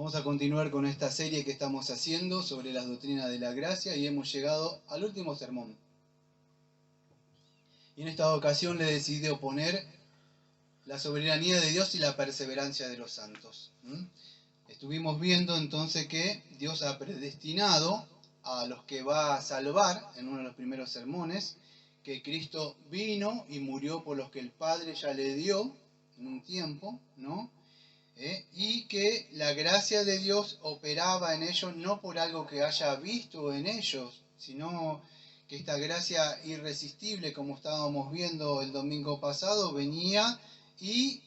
Vamos a continuar con esta serie que estamos haciendo sobre las doctrinas de la gracia y hemos llegado al último sermón. Y en esta ocasión le decidí oponer la soberanía de Dios y la perseverancia de los santos. Estuvimos viendo entonces que Dios ha predestinado a los que va a salvar en uno de los primeros sermones, que Cristo vino y murió por los que el Padre ya le dio en un tiempo, ¿no? Y que la gracia de Dios operaba en ellos no por algo que haya visto en ellos, sino que esta gracia irresistible, como estábamos viendo el domingo pasado, venía y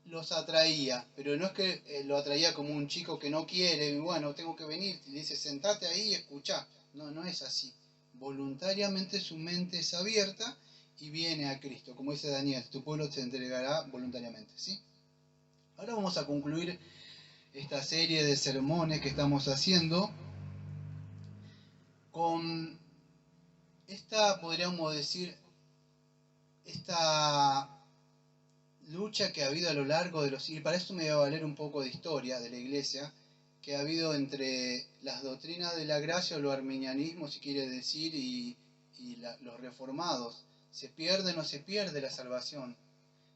los atraía, pero no es que lo atraía como un chico que no quiere, bueno, tengo que venir, y le dice, sentate ahí y escuchá. No, no es así. Voluntariamente su mente es abierta y viene a Cristo, como dice Daniel, tu pueblo se entregará voluntariamente, ¿sí? Ahora vamos a concluir esta serie de sermones que estamos haciendo con esta, podríamos decir, esta lucha que ha habido a lo largo de los siglos. Y para esto me voy a valer un poco de historia de la iglesia, que ha habido entre las doctrinas de la gracia o lo arminianismo, si quiere decir, y los reformados. ¿Se pierde o no se pierde la salvación?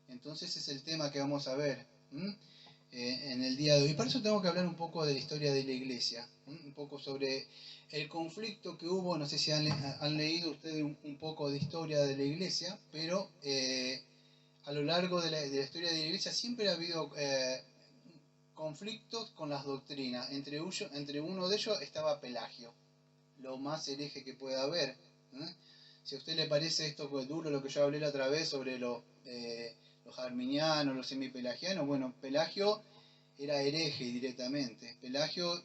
Entonces es el tema que vamos a ver en el día de hoy. Para eso tengo que hablar un poco de la historia de la iglesia, un poco sobre el conflicto que hubo. No sé si han leído ustedes un poco de historia de la iglesia, pero a lo largo de la historia de la iglesia siempre ha habido conflictos con las doctrinas. Entre uno de ellos estaba Pelagio, lo más hereje que pueda haber. Si a usted le parece esto duro, lo que yo hablé la otra vez sobre los arminianos, los semipelagianos, bueno, Pelagio era hereje directamente. Pelagio,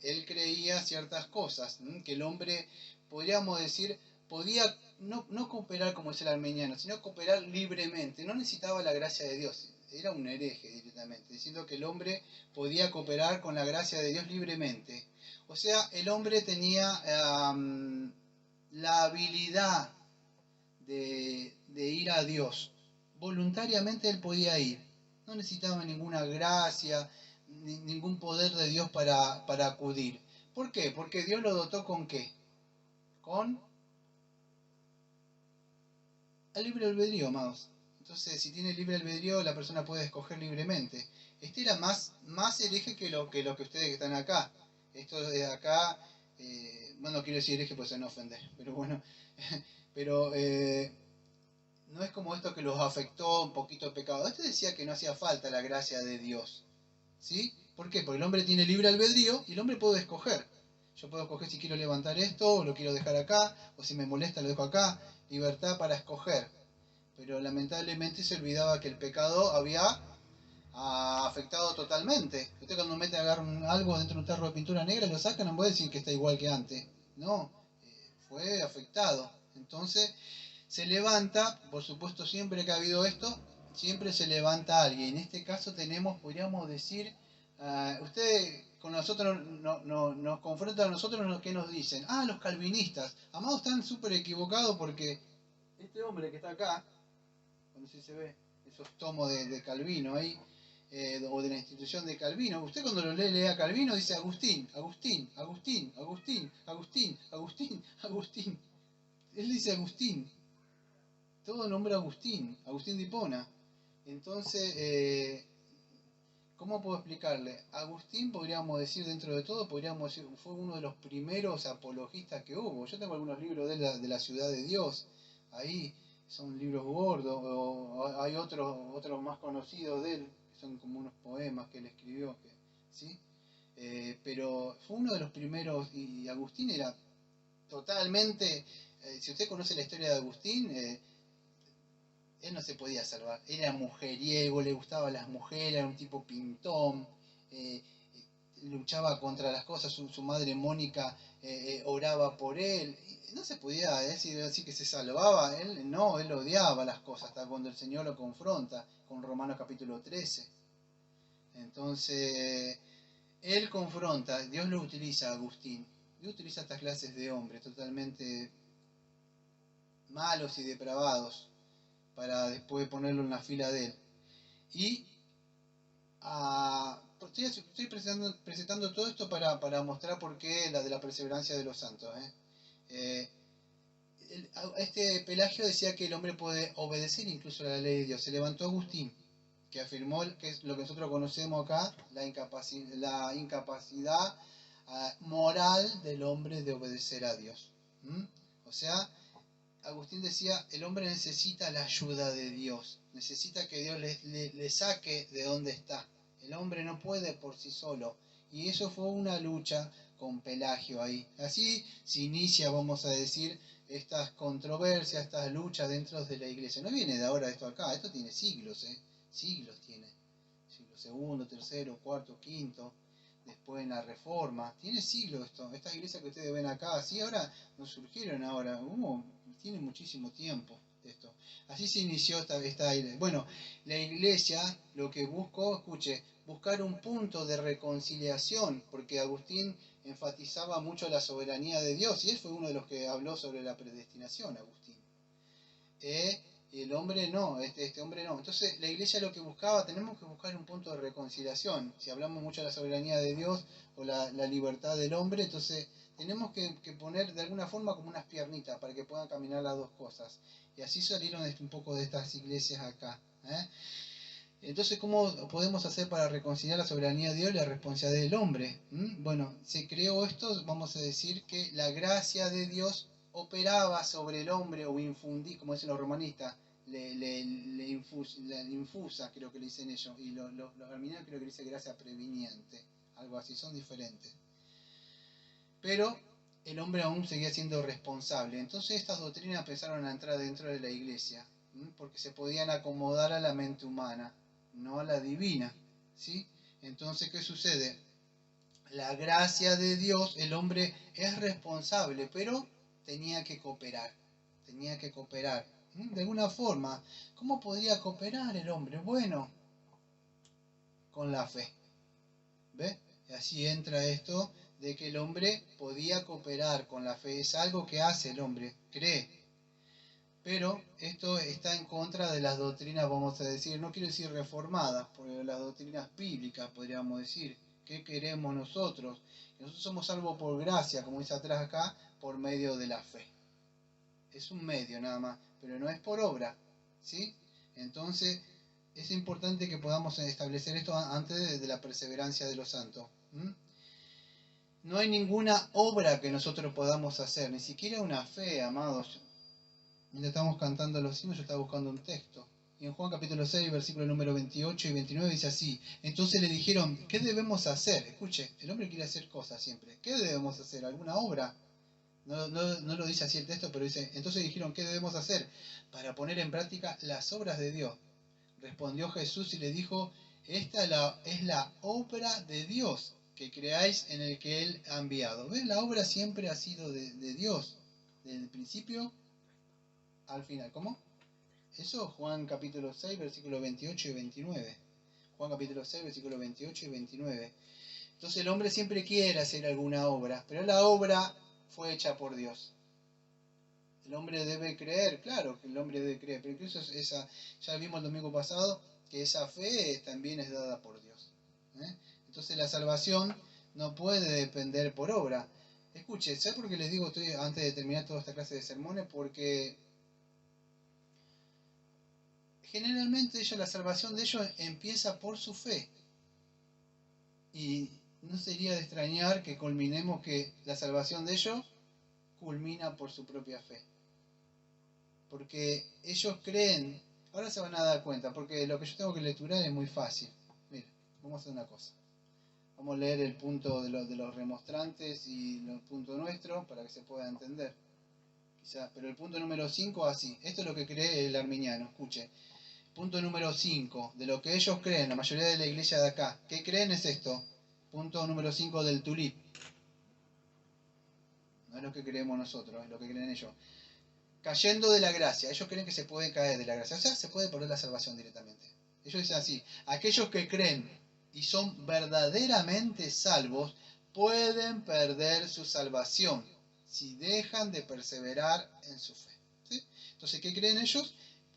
él creía ciertas cosas, que el hombre, podríamos decir, podía no cooperar como es el arminiano, sino cooperar libremente, no necesitaba la gracia de Dios, era un hereje directamente, diciendo que el hombre podía cooperar con la gracia de Dios libremente. O sea, el hombre tenía la habilidad de ir a Dios. Voluntariamente él podía ir. No necesitaba ninguna gracia, ningún poder de Dios para acudir. ¿Por qué? Porque Dios lo dotó ¿con qué? Con el libre albedrío, amados. Entonces, si tiene libre albedrío, la persona puede escoger libremente. Este era más hereje que lo que ustedes que están acá. Esto de acá, bueno, no quiero decir hereje pues se van a ofender, pero bueno, pero no es como esto que los afectó un poquito el pecado. Este decía que no hacía falta la gracia de Dios. ¿Sí? ¿Por qué? Porque el hombre tiene libre albedrío y el hombre puede escoger. Yo puedo escoger si quiero levantar esto o lo quiero dejar acá, o si me molesta lo dejo acá. Libertad para escoger. Pero lamentablemente se olvidaba que el pecado había afectado totalmente. Usted cuando mete algo dentro de un tarro de pintura negra lo sacan, no puede decir que está igual que antes. No, fue afectado. Entonces se levanta, por supuesto siempre que ha habido esto, siempre se levanta alguien. En este caso tenemos, podríamos decir, ustedes con nosotros nos confrontan a nosotros, ¿qué nos dicen? Ah, los calvinistas. Amados, están súper equivocados porque este hombre que está acá, no sé si se ve esos tomos de Calvino ahí, o de la institución de Calvino, usted cuando lo lee a Calvino dice Agustín, Agustín, Agustín, Agustín, Agustín, Agustín, Agustín. Él dice Agustín. Todo nombra Agustín, Agustín de Hipona. Entonces, ¿cómo puedo explicarle? Agustín, podríamos decir, dentro de todo, podríamos decir, fue uno de los primeros apologistas que hubo. Yo tengo algunos libros de la ciudad de Dios, ahí son libros gordos, o hay otros más conocidos de él, que son como unos poemas que él escribió, ¿sí? Pero fue uno de los primeros, y Agustín era totalmente, si usted conoce la historia de Agustín, él no se podía salvar. Era mujeriego, le gustaban las mujeres, era un tipo pintón, luchaba contra las cosas, su madre Mónica oraba por él. Y no se podía decir que se salvaba, él no, él odiaba las cosas hasta cuando el Señor lo confronta con Romanos capítulo 13. Entonces, él confronta, Dios lo utiliza a Agustín. Dios utiliza estas clases de hombres totalmente malos y depravados para después ponerlo en la fila de él. Y Estoy presentando todo esto para mostrar por qué la de la perseverancia de los santos. Eh, este Pelagio decía que el hombre puede obedecer incluso a la ley de Dios. Se levantó Agustín, que afirmó que es lo que nosotros conocemos acá, la incapacidad moral del hombre de obedecer a Dios. ¿Mm? O sea, Agustín decía, el hombre necesita la ayuda de Dios, necesita que Dios le saque de donde está. El hombre no puede por sí solo. Y eso fue una lucha con Pelagio ahí. Así se inicia, vamos a decir, estas controversias, estas luchas dentro de la iglesia. No viene de ahora esto acá, esto tiene siglos, siglos tiene. Siglo segundo, tercero, cuarto, quinto, después en la Reforma. Tiene siglos esto. Estas iglesias que ustedes ven acá, así ahora no surgieron ahora, tiene muchísimo tiempo esto. Así se inició esta iglesia. Bueno, la iglesia lo que buscó, escuche, buscar un punto de reconciliación, porque Agustín enfatizaba mucho la soberanía de Dios, y él fue uno de los que habló sobre la predestinación, Agustín. Y el hombre no, este hombre no. Entonces la iglesia lo que buscaba, tenemos que buscar un punto de reconciliación. Si hablamos mucho de la soberanía de Dios o la libertad del hombre, entonces tenemos que poner de alguna forma como unas piernitas para que puedan caminar las dos cosas. Y así salieron un poco de estas iglesias acá. Entonces, ¿cómo podemos hacer para reconciliar la soberanía de Dios y la responsabilidad del hombre? Bueno, se creó esto, vamos a decir que la gracia de Dios operaba sobre el hombre o infundí, como dicen los romanistas, le infusa, creo que le dicen ellos, y los arminianos creo que le dicen gracia previniente, algo así, son diferentes. Pero el hombre aún seguía siendo responsable. Entonces estas doctrinas empezaron a entrar dentro de la iglesia, porque se podían acomodar a la mente humana, no a la divina, ¿sí? Entonces, ¿qué sucede? La gracia de Dios, el hombre es responsable, pero tenía que cooperar, de alguna forma. ¿Cómo podría cooperar el hombre? Bueno, con la fe, ¿ve? Y así entra esto de que el hombre podía cooperar con la fe, es algo que hace el hombre, cree. Pero esto está en contra de las doctrinas, vamos a decir, no quiero decir reformadas, porque las doctrinas bíblicas, podríamos decir. ¿Qué queremos nosotros? Nosotros somos salvos por gracia, como dice atrás acá, por medio de la fe. Es un medio nada más, pero no es por obra, ¿sí? Entonces, es importante que podamos establecer esto antes de la perseverancia de los santos. No hay ninguna obra que nosotros podamos hacer, ni siquiera una fe, amados. Mientras estamos cantando los himnos, yo estaba buscando un texto. Y en Juan capítulo 6, versículo número 28 y 29 dice así. Entonces le dijeron, ¿qué debemos hacer? Escuche, el hombre quiere hacer cosas siempre. ¿Qué debemos hacer? ¿Alguna obra? No lo dice así el texto, pero dice, entonces dijeron, ¿qué debemos hacer? Para poner en práctica las obras de Dios. Respondió Jesús y le dijo, esta es la obra de Dios, que creáis en el que Él ha enviado. ¿Ves? La obra siempre ha sido de Dios, desde el principio al final. ¿Cómo? Eso Juan capítulo 6, versículos 28 y 29. Juan capítulo 6, versículos 28 y 29. Entonces el hombre siempre quiere hacer alguna obra, pero la obra fue hecha por Dios. El hombre debe creer, claro que el hombre debe creer, pero incluso ya vimos el domingo pasado, que esa fe también es dada por Dios. Entonces la salvación no puede depender por obra. Escuche, ¿sabes por qué les digo antes de terminar toda esta clase de sermones? Porque generalmente la salvación de ellos empieza por su fe. Y no sería de extrañar que culminemos que la salvación de ellos culmina por su propia fe. Porque ellos creen, ahora se van a dar cuenta, porque lo que yo tengo que lecturar es muy fácil. Mira, vamos a hacer una cosa. Vamos a leer el punto de los remonstrantes y el punto nuestro para que se pueda entender. Quizá, pero el punto número 5 así. Esto es lo que cree el arminiano, escuche. Punto número 5, de lo que ellos creen, la mayoría de la iglesia de acá. ¿Qué creen es esto? Punto número 5 del tulip. No es lo que creemos nosotros, es lo que creen ellos. Cayendo de la gracia. Ellos creen que se puede caer de la gracia. O sea, se puede perder la salvación directamente. Ellos dicen así, aquellos que creen y son verdaderamente salvos, pueden perder su salvación si dejan de perseverar en su fe. ¿Sí? Entonces, ¿qué creen ellos?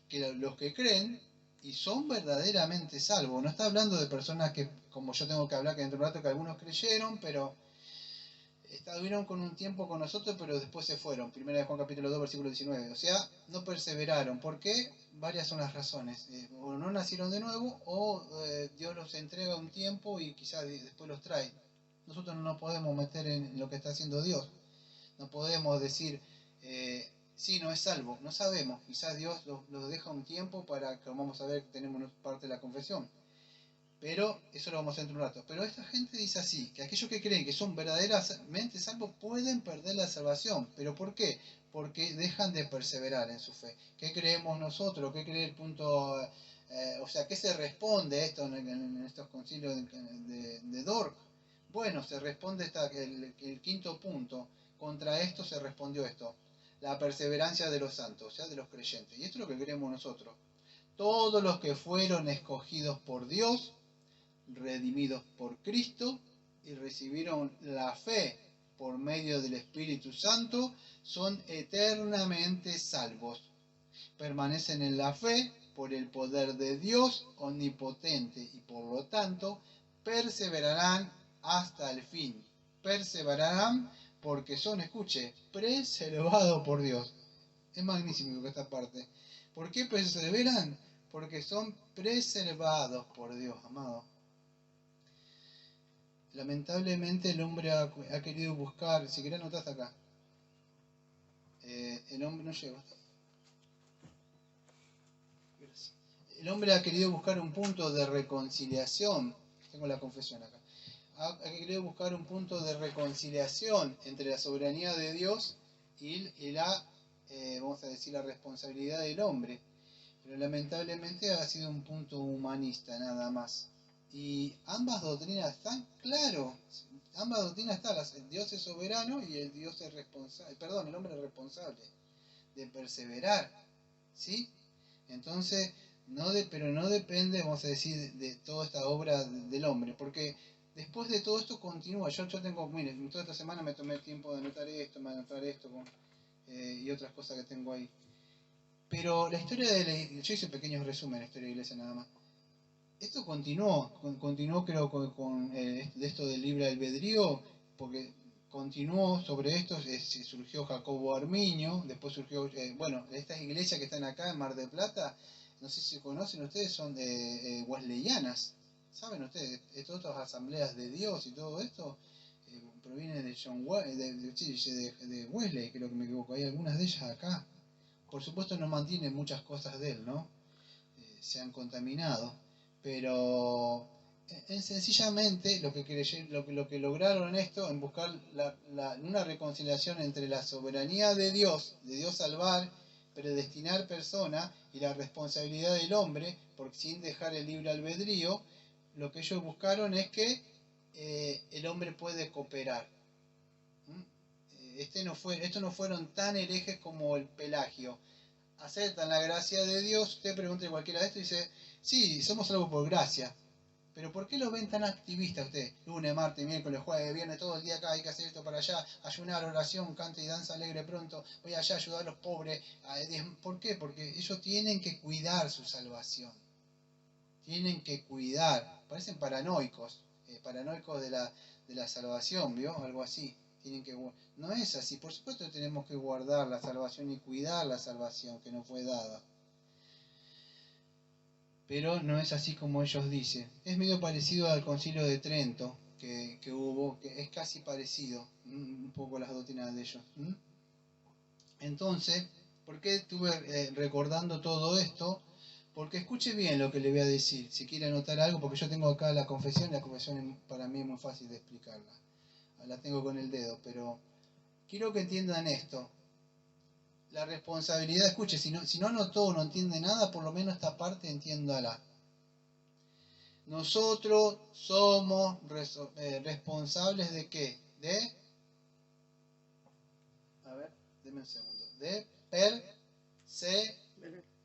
Que los que creen y son verdaderamente salvos. No está hablando de personas que, como yo tengo que hablar, que dentro de un rato que algunos creyeron, pero estuvieron con un tiempo con nosotros, pero después se fueron. Primera de Juan capítulo 2, versículo 19. O sea, no perseveraron. ¿Por qué? Varias son las razones. O no nacieron de nuevo, o Dios los entrega un tiempo y quizás después los trae. Nosotros no nos podemos meter en lo que está haciendo Dios. No podemos decir, sí, no es salvo. No sabemos. Quizás Dios los deja un tiempo para que vamos a ver que tenemos parte de la confesión. Pero eso lo vamos a hacer en un rato. Pero esta gente dice así, que aquellos que creen que son verdaderamente salvos pueden perder la salvación. ¿Pero por qué? Porque dejan de perseverar en su fe. ¿Qué creemos nosotros? ¿Qué cree el punto? O sea, ¿qué se responde a esto en estos concilios de Dort? Bueno, se responde el quinto punto. Contra esto se respondió esto. La perseverancia de los santos, o sea, de los creyentes. Y esto es lo que creemos nosotros. Todos los que fueron escogidos por Dios, redimidos por Cristo y recibieron la fe por medio del Espíritu Santo, son eternamente salvos. Permanecen en la fe por el poder de Dios omnipotente y por lo tanto perseverarán hasta el fin. Perseverarán porque son, escuche, preservados por Dios. Es magnífico esta parte. ¿Por qué perseveran? Porque son preservados por Dios, amado. Lamentablemente el hombre ha querido buscar, si querés anotás acá, el hombre no llega. El hombre ha querido buscar un punto de reconciliación, tengo la confesión acá, ha querido buscar un punto de reconciliación entre la soberanía de Dios y la, vamos a decir, la responsabilidad del hombre, pero lamentablemente ha sido un punto humanista nada más. Y ambas doctrinas están, claro, ambas doctrinas están, Dios es soberano y el Dios es responsable, perdón, el hombre es responsable de perseverar, ¿sí? Entonces, pero no depende, vamos a decir, de toda esta obra del hombre, porque después de todo esto continúa. Yo tengo, miren, toda esta semana me tomé el tiempo de anotar esto, y otras cosas que tengo ahí. Pero la historia de la iglesia, yo hice pequeños resúmenes de la historia de la iglesia nada más. Esto continuó creo con esto del libre albedrío, porque continuó sobre esto, surgió Jacobo Arminio, después surgió, bueno, estas iglesias que están acá en Mar del Plata, no sé si conocen ustedes, son wesleyanas, ¿saben ustedes? Todas estas asambleas de Dios y todo esto proviene de de Wesley, creo que me equivoco, hay algunas de ellas acá. Por supuesto no mantienen muchas cosas de él, ¿no? Se han contaminado, pero sencillamente lo que lograron en esto, en buscar una reconciliación entre la soberanía de Dios salvar, predestinar personas, y la responsabilidad del hombre, porque sin dejar el libre albedrío, lo que ellos buscaron es que el hombre puede cooperar. Estos no fueron tan herejes como el Pelagio. Aceptan la gracia de Dios. Usted pregunta a cualquiera de esto y dice, sí, somos salvos por gracia. Pero ¿por qué lo ven tan activistas usted? Lunes, martes, miércoles, jueves, viernes, todo el día acá, hay que hacer esto para allá, ayunar, oración, canta y danza alegre pronto, voy allá a ayudar a los pobres. ¿Por qué? Porque ellos tienen que cuidar su salvación. Tienen que cuidar. Parecen paranoicos, paranoicos de la salvación, ¿vio? Algo así. No es así. Por supuesto tenemos que guardar la salvación y cuidar la salvación que nos fue dada. Pero no es así como ellos dicen. Es medio parecido al Concilio de Trento que hubo, que es casi parecido un poco las doctrinas de ellos. Entonces, ¿por qué estuve recordando todo esto? Porque escuche bien lo que le voy a decir, si quiere anotar algo, porque yo tengo acá la confesión para mí es muy fácil de explicarla. La tengo con el dedo, pero quiero que entiendan esto. La responsabilidad, escuche, si no anotó o no entiende nada, por lo menos esta parte entiéndala. Nosotros somos responsables de qué? A ver, denme un segundo. De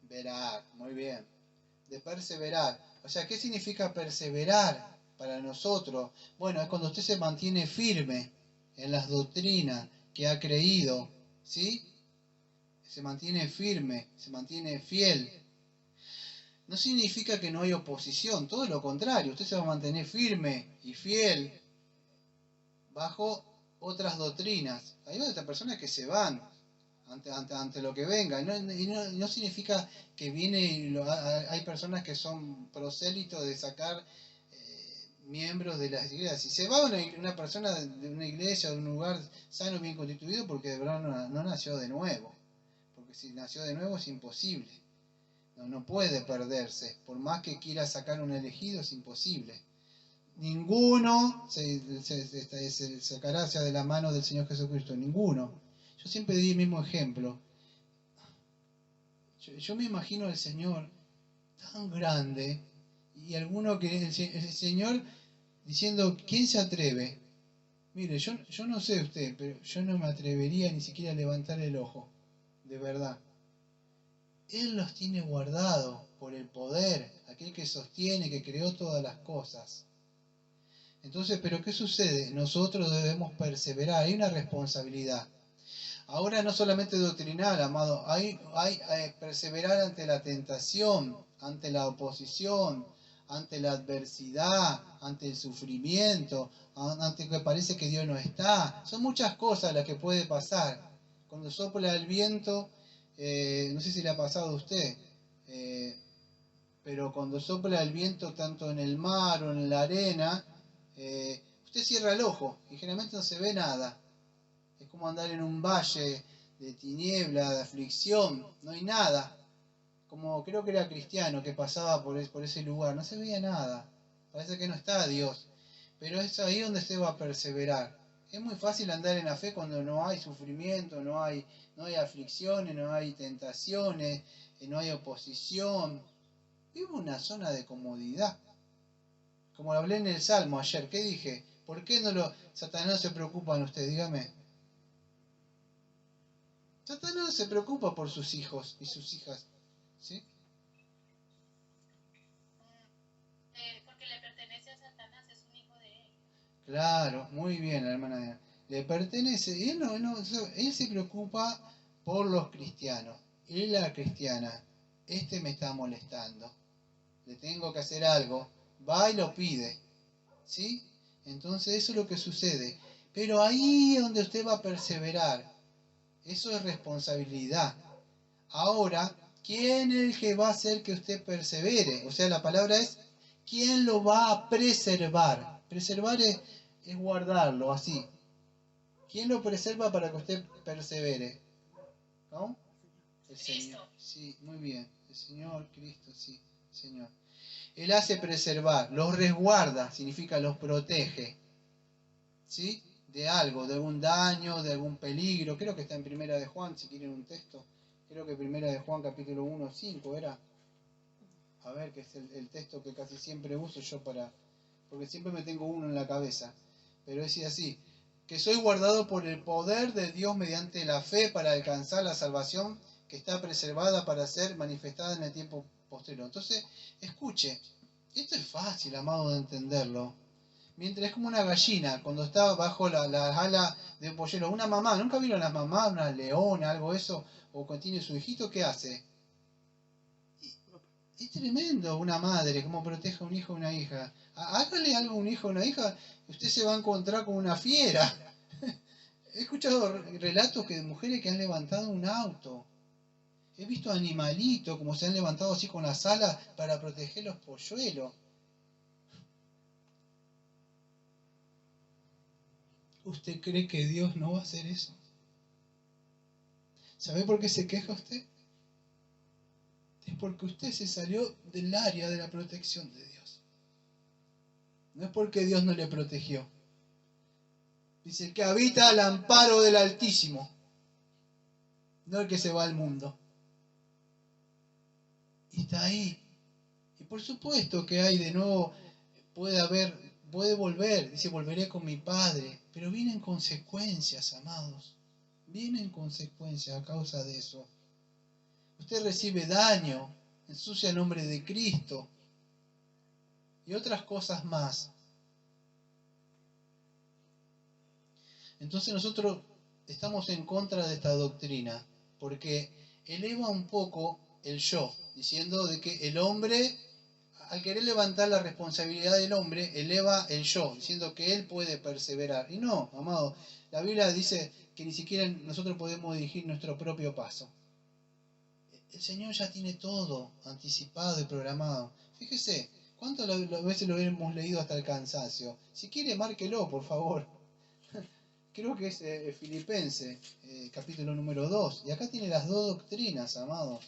perseverar. Muy bien. De perseverar. O sea, ¿qué significa perseverar para nosotros? Bueno, es cuando usted se mantiene firme en las doctrinas que ha creído, ¿sí? Se mantiene firme, se mantiene fiel. no significa que no hay oposición, todo lo contrario, usted se va a mantener firme y fiel bajo otras doctrinas. Hay otras personas que se van ante lo que venga. Y no significa que hay personas que son prosélitos de sacar miembros de las iglesias. Si se va una persona de una iglesia o de un lugar sano, bien constituido, porque de verdad no nació de nuevo. Porque si nació de nuevo es imposible. No puede perderse. Por más que quiera sacar un elegido, es imposible. Ninguno se sacará hacia de la mano del Señor Jesucristo. Ninguno. Yo siempre di el mismo ejemplo. Yo me imagino al Señor tan grande y alguno que el Señor diciendo, ¿quién se atreve? Mire, yo no sé usted, pero yo no me atrevería ni siquiera a levantar el ojo, de verdad. Él los tiene guardados por el poder, aquel que sostiene, que creó todas las cosas. Entonces, ¿pero qué sucede? Nosotros debemos perseverar, hay una responsabilidad. Ahora no solamente doctrinal, amado, hay perseverar ante la tentación, ante la oposición, ante la adversidad, ante el sufrimiento, ante que parece que Dios no está. Son muchas cosas las que puede pasar. Cuando sopla el viento, no sé si le ha pasado a usted, pero cuando sopla el viento tanto en el mar o en la arena, usted cierra el ojo y generalmente no se ve nada. Es como andar en un valle de tiniebla, de aflicción, no hay nada. Como creo que era Cristiano que pasaba por ese lugar, no se veía nada. Parece que no está Dios. Pero es ahí donde se va a perseverar. Es muy fácil andar en la fe cuando no hay sufrimiento, no hay aflicciones, no hay tentaciones, no hay oposición. Vive una zona de comodidad. Como lo hablé en el Salmo ayer, ¿qué dije? ¿Por qué Satanás no se preocupa en usted? Dígame. Satanás no se preocupa por sus hijos y sus hijas, ¿sí? Porque le pertenece a Satanás, es un hijo de él. Claro, muy bien, la hermana. Le pertenece, y él se preocupa por los cristianos. Él la cristiana, este me está molestando, le tengo que hacer algo, va y lo pide, ¿sí? Entonces eso es lo que sucede. Pero ahí es donde usted va a perseverar. Eso es responsabilidad. Ahora, ¿quién es el que va a hacer que usted persevere? O sea, la palabra es, ¿quién lo va a preservar? Preservar es guardarlo, así. ¿Quién lo preserva para que usted persevere? ¿No? El Señor. Sí, muy bien. El Señor, Cristo, sí, Señor. Él hace preservar, los resguarda, significa los protege. ¿Sí? De algo, de algún daño, de algún peligro. Creo que está en Primera de Juan, si quieren un texto. Creo que Primera de Juan capítulo 1, 5 era. A ver, que es el texto que casi siempre uso yo porque siempre me tengo uno en la cabeza. Pero es así, que soy guardado por el poder de Dios mediante la fe para alcanzar la salvación que está preservada para ser manifestada en el tiempo posterior. Entonces, escuche, esto es fácil, amado, de entenderlo. Mientras es como una gallina, cuando está bajo la ala de un polluelo. Una mamá, ¿nunca vieron las mamás, una leona, algo eso? O cuando tiene su hijito, ¿qué hace? Es tremendo una madre, cómo protege a un hijo o una hija. Hágale algo a un hijo o una hija, usted se va a encontrar con una fiera. He escuchado relatos de mujeres que han levantado un auto. He visto animalitos como se han levantado así con las alas para proteger los polluelos. ¿Usted cree que Dios no va a hacer eso? ¿Sabe por qué se queja usted? Es porque usted se salió del área de la protección de Dios. No es porque Dios no le protegió. Dice, el que habita al amparo del Altísimo, no el que se va al mundo. Y está ahí. Y por supuesto que hay de nuevo, puede volver. Dice, volveré con mi Padre. Pero vienen consecuencias, amados. Vienen consecuencias a causa de eso. Usted recibe daño, ensucia el nombre de Cristo y otras cosas más. Entonces nosotros estamos en contra de esta doctrina, porque eleva un poco el yo, diciendo de que el hombre, al querer levantar la responsabilidad del hombre, eleva el yo, diciendo que él puede perseverar. Y no, amado, la Biblia dice que ni siquiera nosotros podemos dirigir nuestro propio paso. El Señor ya tiene todo anticipado y programado. Fíjese, ¿cuántas veces lo hemos leído hasta el cansancio? Si quiere, márquelo, por favor. Creo que es Filipenses, capítulo número 2. Y acá tiene las dos doctrinas, amados.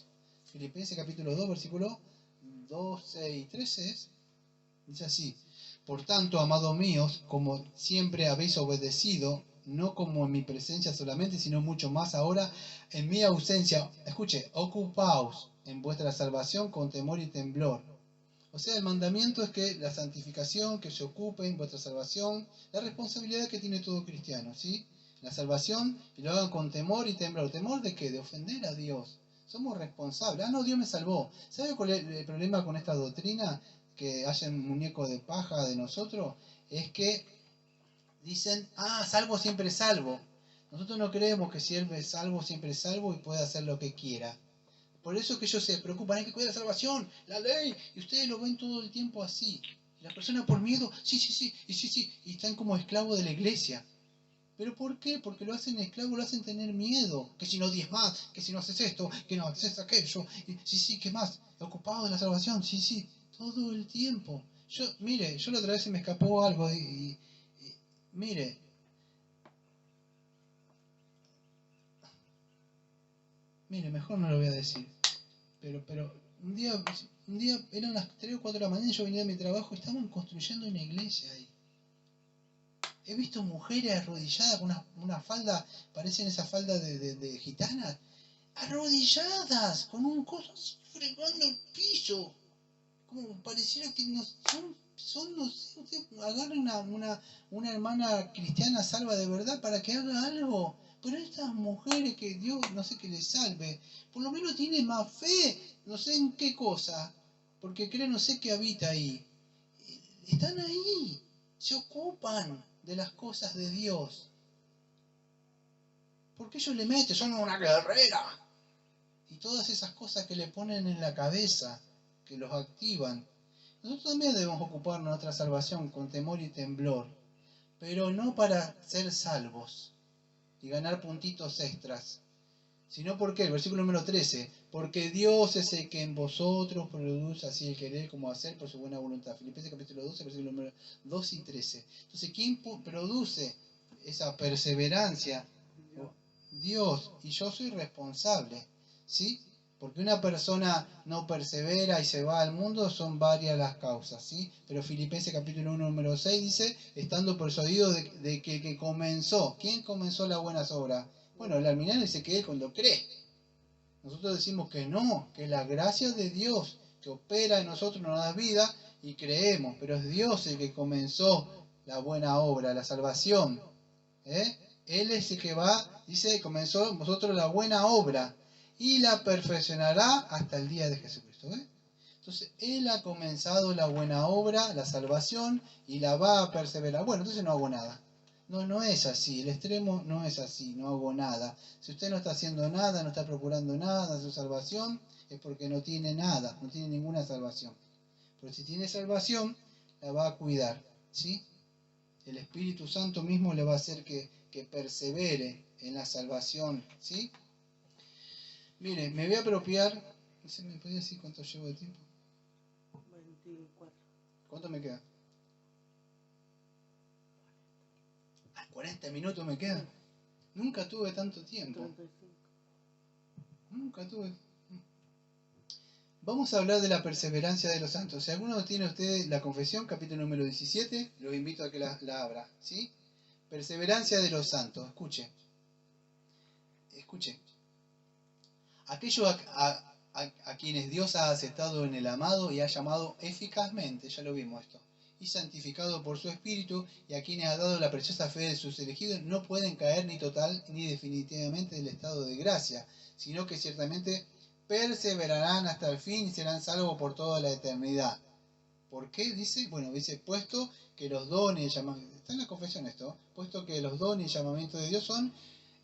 Filipenses capítulo 2, versículo 12 y 13 es. Dice así: por tanto, amados míos, como siempre habéis obedecido, no como en mi presencia solamente, sino mucho más ahora en mi ausencia, escuche, ocupaos en vuestra salvación con temor y temblor. O sea, el mandamiento es que la santificación, que se ocupe en vuestra salvación, la responsabilidad que tiene todo cristiano, ¿sí? La salvación, y lo hagan con temor y temblor. ¿Temor de qué? De ofender a Dios. Somos responsables. Ah, no, Dios me salvó. ¿Sabe cuál es el problema con esta doctrina? Que hacen muñeco de paja de nosotros. Es que dicen, ah, salvo siempre es salvo. Nosotros no creemos que si Él es salvo, siempre es salvo y puede hacer lo que quiera. Por eso es que ellos se preocupan, hay que cuidar la salvación, la ley, y ustedes lo ven todo el tiempo así. Y las personas por miedo, sí, y están como esclavos de la iglesia. ¿Pero por qué? Porque lo hacen esclavo, lo hacen tener miedo. Que si no diezmas, que si no haces esto, que no haces aquello. Sí, ¿qué más? Ocupado de la salvación, sí, todo el tiempo. Yo la otra vez se me escapó algo mire, mejor no lo voy a decir. Pero un día eran las 3 o 4 de la mañana, yo venía de mi trabajo y estaban construyendo una iglesia ahí. He visto mujeres arrodilladas con una falda, parecen esas faldas de gitanas, arrodilladas, con un coso así, fregando el piso. Como pareciera que no sé, usted agarre una hermana cristiana salva de verdad para que haga algo. Pero estas mujeres que Dios, no sé, que les salve, por lo menos tienen más fe, no sé en qué cosa, porque creen, no sé qué habita ahí. Están ahí, se ocupan de las cosas de Dios. Porque ellos le meten, son una guerrera. Y todas esas cosas que le ponen en la cabeza, que los activan. Nosotros también debemos ocuparnos de nuestra salvación con temor y temblor, pero no para ser salvos y ganar puntitos extras, sino porque, el versículo número 13, porque Dios es el que en vosotros produce así el querer como hacer por su buena voluntad. Filipenses capítulo 12, versículo número 2 y 13. Entonces, ¿quién produce esa perseverancia? Dios, y yo soy responsable, ¿sí? Porque una persona no persevera y se va al mundo, son varias las causas, ¿sí? Pero Filipenses capítulo 1, número 6 dice, estando persuadido de que comenzó. ¿Quién comenzó las buenas obras? Bueno, el almirante dice que él cuando cree. Nosotros decimos que no, que la gracia de Dios que opera en nosotros nos da vida y creemos, pero es Dios el que comenzó la buena obra, la salvación. Él es el que va, dice, comenzó en vosotros la buena obra y la perfeccionará hasta el día de Jesucristo. Entonces, Él ha comenzado la buena obra, la salvación, y la va a perseverar. Bueno, entonces no hago nada. No es así, el extremo no es así, no hago nada. Si usted no está haciendo nada, no está procurando nada de su salvación, es porque no tiene nada, no tiene ninguna salvación. Pero si tiene salvación, la va a cuidar, ¿sí? El Espíritu Santo mismo le va a hacer que persevere en la salvación, ¿sí? Mire, me voy a apropiar, no sé, ¿me puede decir cuánto llevo de tiempo? 24. ¿Cuánto me queda? 40 minutos me quedan. Nunca tuve tanto tiempo. 35. Nunca tuve. Vamos a hablar de la perseverancia de los santos. Si alguno tiene usted la confesión, capítulo número 17, los invito a que la abra, ¿sí? Perseverancia de los santos. Escuche. Aquellos a quienes Dios ha aceptado en el amado y ha llamado eficazmente, ya lo vimos esto, y santificado por su Espíritu, y a quienes ha dado la preciosa fe de sus elegidos, no pueden caer ni total ni definitivamente del estado de gracia, sino que ciertamente perseverarán hasta el fin y serán salvos por toda la eternidad. ¿Por qué? Dice, puesto que los dones y llamamientos, está en la confesión esto, puesto que los dones y llamamientos de Dios son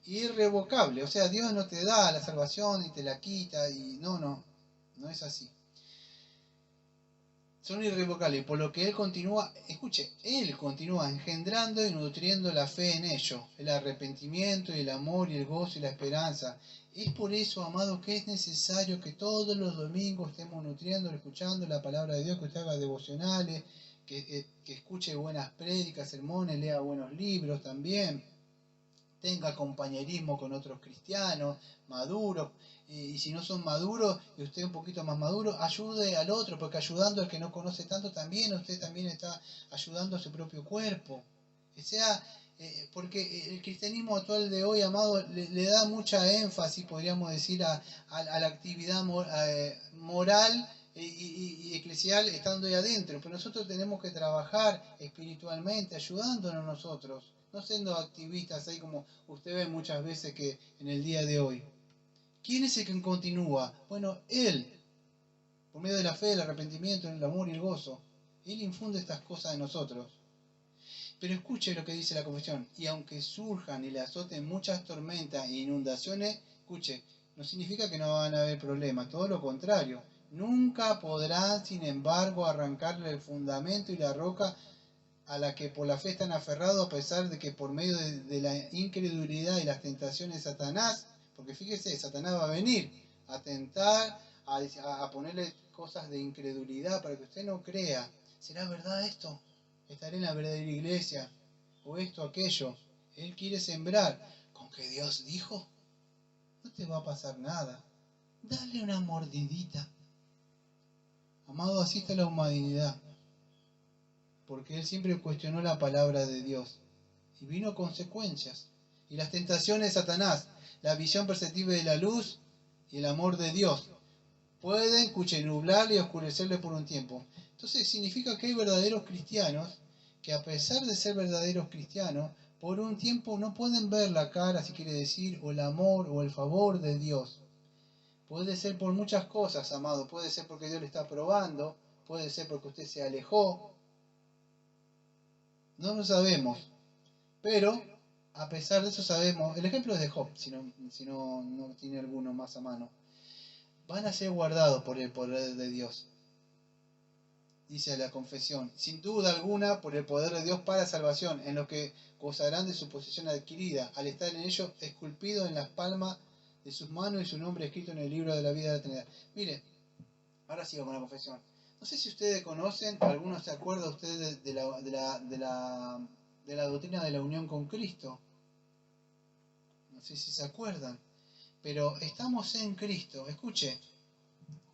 irrevocables, o sea, Dios no te da la salvación y te la quita, y no, No es así. Son irrevocables, por lo que Él continúa, escuche, Él continúa engendrando y nutriendo la fe en ellos, el arrepentimiento y el amor y el gozo y la esperanza. Es por eso, amados, que es necesario que todos los domingos estemos nutriendo, escuchando la palabra de Dios, que usted haga devocionales, que escuche buenas prédicas, sermones, lea buenos libros también, tenga compañerismo con otros cristianos maduros, y si no son maduros y usted un poquito más maduro, ayude al otro, porque ayudando al que no conoce tanto también usted también está ayudando a su propio cuerpo. O sea, porque el cristianismo actual de hoy, amado, le da mucha énfasis, podríamos decir, a la actividad moral y eclesial estando ahí adentro, pero nosotros tenemos que trabajar espiritualmente, ayudándonos nosotros, no siendo activistas ahí como usted ve muchas veces que en el día de hoy. ¿Quién es el que continúa? Bueno, Él, por medio de la fe, el arrepentimiento, el amor y el gozo. Él infunde estas cosas en nosotros. Pero escuche lo que dice la confesión. Y aunque surjan y le azoten muchas tormentas e inundaciones, escuche, no significa que no van a haber problemas, todo lo contrario. Nunca podrán, sin embargo, arrancarle el fundamento y la roca a la que por la fe están aferrados, a pesar de que por medio de la incredulidad y las tentaciones de Satanás, porque fíjese, Satanás va a venir a tentar, a ponerle cosas de incredulidad para que usted no crea. ¿Será verdad esto? ¿Estaré en la verdadera iglesia? ¿O esto, aquello? Él quiere sembrar. ¿Con que Dios dijo? No te va a pasar nada. Dale una mordidita. Amado, así está la humanidad. Porque él siempre cuestionó la palabra de Dios. Y vino consecuencias. Y las tentaciones de Satanás, la visión perceptible de la luz y el amor de Dios, pueden, nublarle y oscurecerle por un tiempo. Entonces significa que hay verdaderos cristianos que, a pesar de ser verdaderos cristianos, por un tiempo no pueden ver la cara, si quiere decir, o el amor o el favor de Dios. Puede ser por muchas cosas, amado. Puede ser porque Dios le está probando, puede ser porque usted se alejó. No lo sabemos. Pero, a pesar de eso sabemos, el ejemplo es de Job, si no tiene alguno más a mano. Van a ser guardados por el poder de Dios. Dice la confesión, sin duda alguna por el poder de Dios para salvación, en lo que gozarán de su posesión adquirida, al estar en ellos esculpido en las palmas de sus manos y su nombre escrito en el libro de la vida de la eternidad. Mire, ahora sigo con la confesión. No sé si ustedes conocen, algunos se acuerdan ustedes de la doctrina de la unión con Cristo. No sé si se acuerdan, pero estamos en Cristo. Escuche,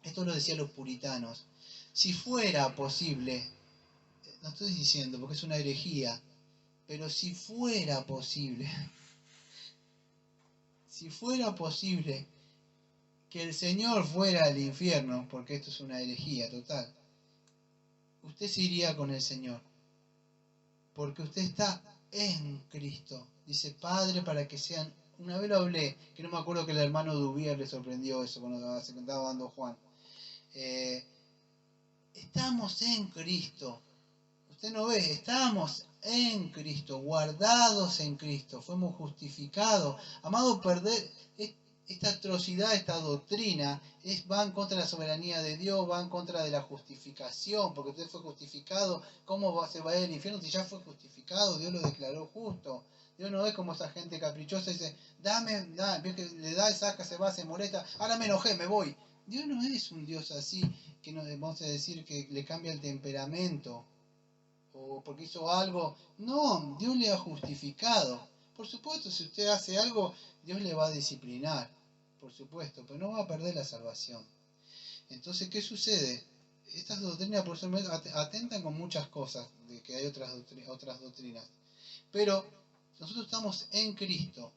esto lo decían los puritanos. Si fuera posible, no estoy diciendo porque es una herejía, pero si fuera posible que el Señor fuera al infierno, porque esto es una herejía total, usted se iría con el Señor, porque usted está en Cristo. Dice, Padre, para que sean, una vez lo hablé, que no me acuerdo que el hermano Dubier le sorprendió eso cuando se estaba dando Juan. Estamos en Cristo. Usted no ve, estamos en Cristo, guardados en Cristo, fuimos justificados. Amado, perder esta atrocidad, esta doctrina, va en contra de la soberanía de Dios, va en contra de la justificación, porque usted fue justificado. ¿Cómo se va a ir al infierno si ya fue justificado? Dios lo declaró justo. Dios no es como esa gente caprichosa y dice, dame, ve que le da, saca, se va, se molesta, ahora me enojé, me voy. Dios no es un Dios así, que nos vamos a decir que le cambia el temperamento, o porque hizo algo. No, Dios le ha justificado. Por supuesto, si usted hace algo, Dios le va a disciplinar, por supuesto, pero no va a perder la salvación. Entonces, ¿qué sucede? Estas doctrinas, por supuesto, atentan con muchas cosas, de que hay otras doctrinas. Pero nosotros estamos en Cristo.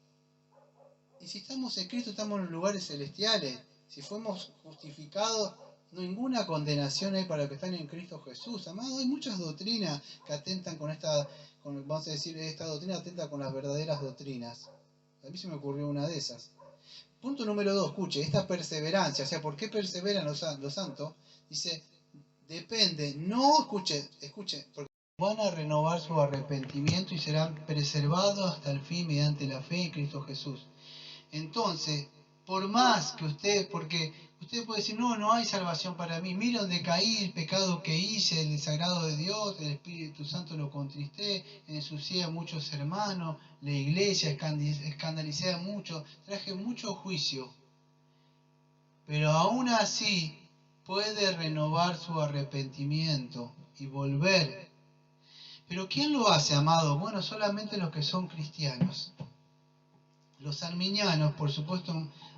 Y si estamos en Cristo, estamos en los lugares celestiales. Si fuimos justificados, ninguna condenación hay para los que están en Cristo Jesús. Amado, hay muchas doctrinas que atentan vamos a decir, esta doctrina atenta con las verdaderas doctrinas. A mí se me ocurrió una de esas. Punto número 2, escuche, esta perseverancia, o sea, ¿por qué perseveran los santos? Dice, depende, no, escuche, porque van a renovar su arrepentimiento y serán preservados hasta el fin mediante la fe en Cristo Jesús. Entonces, por más que porque Usted puede decir, no, no hay salvación para mí. Mira donde caí, el pecado que hice, el desagrado de Dios, el Espíritu Santo lo contristé, ensucié a muchos hermanos, la iglesia escandalicé a muchos, traje mucho juicio. Pero aún así puede renovar su arrepentimiento y volver. ¿Pero quién lo hace, amado? Bueno, solamente los que son cristianos. Los arminianos, por supuesto,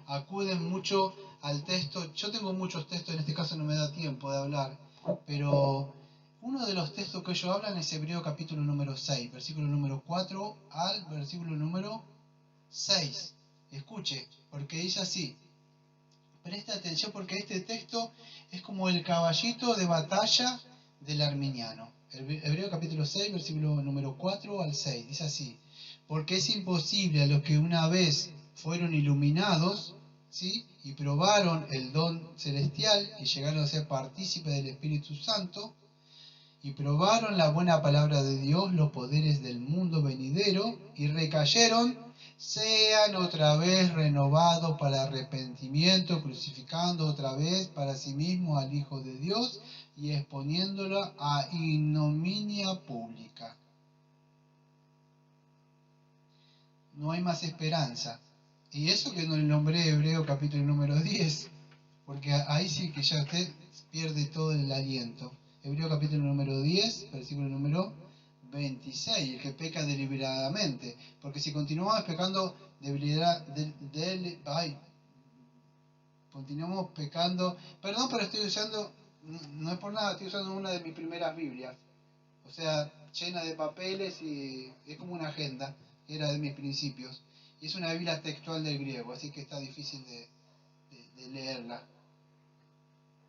acuden mucho al texto. Yo tengo muchos textos, en este caso no me da tiempo de hablar, pero uno de los textos que ellos hablan es Hebreo capítulo número 6, versículo número 4 al versículo número 6. Escuche, porque dice así. Presta atención porque este texto es como el caballito de batalla del arminiano. Hebreo capítulo 6, versículo número 4 al 6. Dice así. Porque es imposible a los que una vez fueron iluminados, ¿sí?, y probaron el don celestial y llegaron a ser partícipes del Espíritu Santo, y probaron la buena palabra de Dios, los poderes del mundo venidero, y recayeron, sean otra vez renovados para arrepentimiento, crucificando otra vez para sí mismos al Hijo de Dios y exponiéndolo a ignominia pública. No hay más esperanza. Y eso que no le nombré Hebreo capítulo número 10, porque ahí sí que ya usted pierde todo el aliento. Hebreo capítulo número 10, versículo número 26, el que peca deliberadamente. Porque si continuamos pecando continuamos pecando, perdón, pero estoy usando, no es por nada, estoy usando una de mis primeras Biblias. O sea, llena de papeles y es como una agenda, era de mis principios. Y es una Biblia textual del griego, así que está difícil de leerla.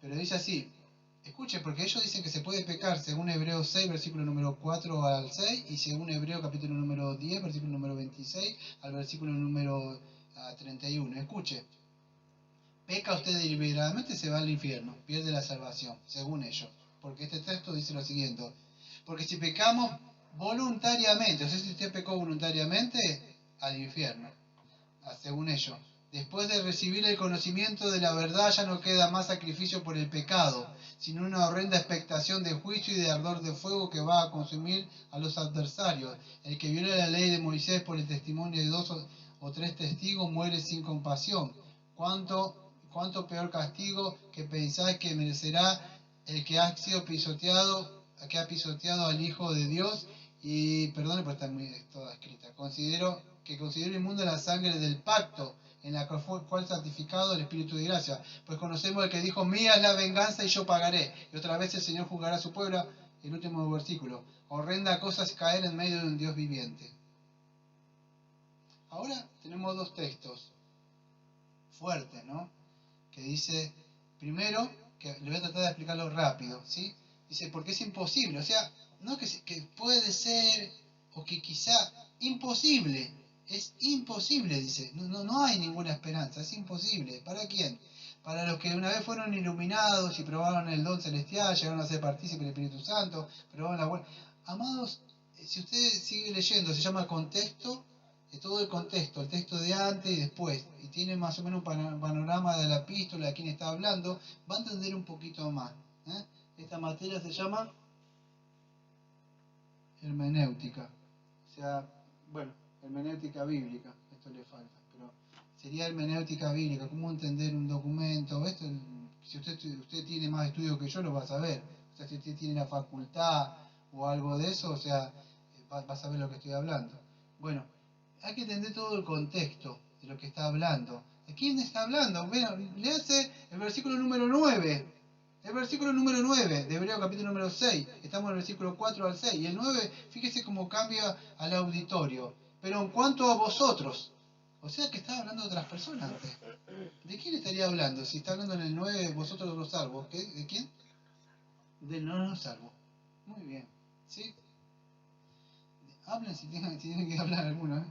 Pero dice así, escuche, porque ellos dicen que se puede pecar según Hebreos 6, versículo número 4 al 6, y según Hebreo capítulo número 10, versículo número 26, al versículo número 31. Escuche, peca usted deliberadamente, se va al infierno, pierde la salvación, según ellos. Porque este texto dice lo siguiente, porque si pecamos voluntariamente, o sea, si usted pecó voluntariamente, al infierno, según ellos. Después de recibir el conocimiento de la verdad ya no queda más sacrificio por el pecado, sino una horrenda expectación de juicio y de ardor de fuego que va a consumir a los adversarios. El que viola la ley de Moisés por el testimonio de 2 o 3 testigos muere sin compasión. ¿Cuánto peor castigo que pensáis que merecerá el que ha sido pisoteado, que ha pisoteado al Hijo de Dios? Y perdone por estar toda escrita. Considero inmunda la sangre del pacto en la cual fue santificado el Espíritu de gracia, pues conocemos el que dijo, mía es la venganza y yo pagaré. Y otra vez el Señor juzgará a su pueblo. El último versículo. Horrenda cosa es caer en medio de un Dios viviente. Ahora tenemos dos textos fuertes, ¿no? Que dice, primero, que le voy a tratar de explicarlo rápido, ¿sí? Dice, porque es imposible, o sea, no que puede ser, o que quizá, imposible. Es imposible, dice. No hay ninguna esperanza, es imposible. ¿Para quién? Para los que una vez fueron iluminados y probaron el don celestial, llegaron a ser partícipes del Espíritu Santo, probaron la buena. Amados, si usted sigue leyendo, se llama contexto, todo el contexto, el texto de antes y después, y tiene más o menos un panorama de la epístola, de quién está hablando, va a entender un poquito más. Esta materia se llama hermenéutica. O sea, bueno, hermenéutica bíblica, esto le falta, pero sería hermenéutica bíblica, cómo entender un documento. Esto, si usted tiene más estudio que yo, lo va a saber. O sea, si usted tiene la facultad o algo de eso, o sea, va a saber lo que estoy hablando. Bueno, hay que entender todo el contexto de lo que está hablando. ¿De quién está hablando? Bueno, léase el versículo número 9. El versículo número 9 de Hebreo capítulo número 6. Estamos en el versículo 4 al 6. Y el 9, fíjese cómo cambia al auditorio. Pero en cuanto a vosotros, o sea que está hablando de otras personas antes. ¿De quién estaría hablando? Si está hablando en el 9, vosotros los salvos. ¿De quién? Del no los salvos. Muy bien. ¿Sí? Hablen si tienen que hablar alguno.